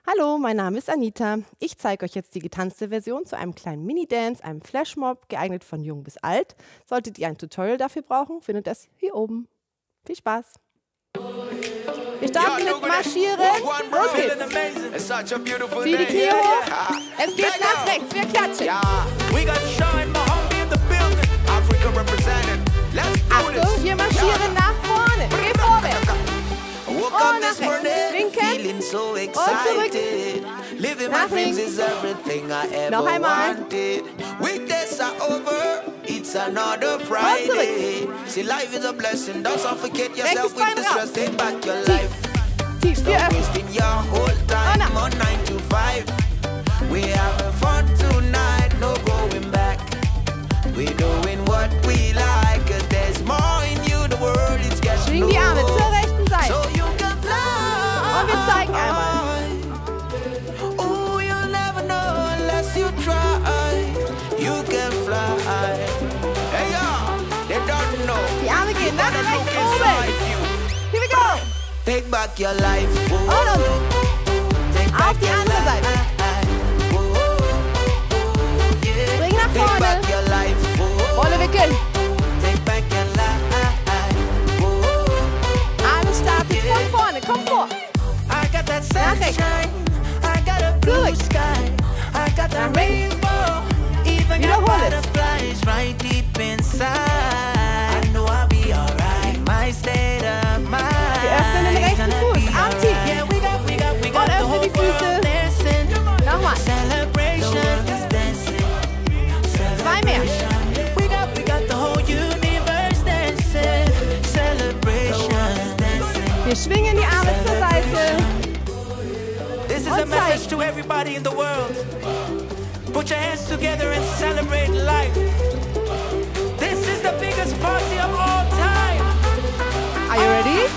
Hallo, mein Name ist Anita. Ich zeige euch jetzt die getanzte Version zu einem kleinen Mini-Dance, einem Flashmob, geeignet von jung bis alt. Solltet ihr ein Tutorial dafür brauchen, findet ihr es hier oben. Viel Spaß! Wir starten mit Marschieren. Los geht's! Zieh die Knie hoch. Es geht nach rechts, wir klatschen. Achtung, wir marschieren nach vorne. Geh vorwärts. Und nach rechts. Winken. Und zurück. Nach links. Noch einmal. Und zurück. Rechtes Bein raus. Tief. Tief. Wir öffnen. Und ab. Schwing die Arme zur rechten Seite. Und wir zeigen einmal. Die Arme gehen nach rechts oben. Here we go. Take back your life. Und auf die andere Seite. Spring nach vorne. Rolle wickeln. Alles startet von vorne. Komm vor. Nach rechts. Zurück. Nach links. Wiederhol es. Wir öffnen den rechten Fuß. Arm tief. Und öffne die Füße. Nochmal. 2 mehr. Wir schwingen die Arme zur Seite. This is a message to everybody in the world. Put your hands together and celebrate life. This is the biggest party of all time. Are you ready?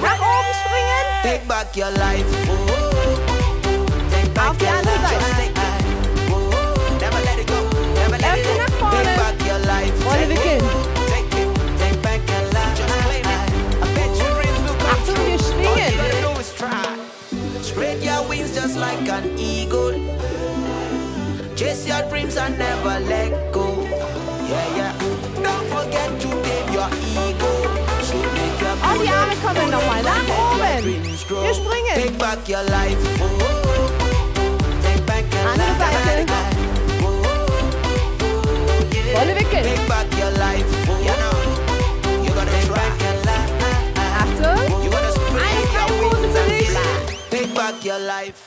Nach oben springen. Take back your life. Auf die andere Seite. Never let it go. Never let it Öffne nach vorne. Take back your life. Rolle wickeln. Take back your life. Just claim it. I bet your dreams will come Achtung, wir true. All you schwingen. gotta do is try. Spread your wings just like an eagle. Chase your dreams and never let go. Yeah, yeah. Don't forget to tame your ego. So make your Und die Arme kommen nochmal nach oben. Wir springen. Take back your life. Take back your Andere Seite. Rolle wickeln. Take back your life. You know, you gotta try. Achtung. You gotta spread Eine your kleine wings Pose für and dich. fly. Take back your life.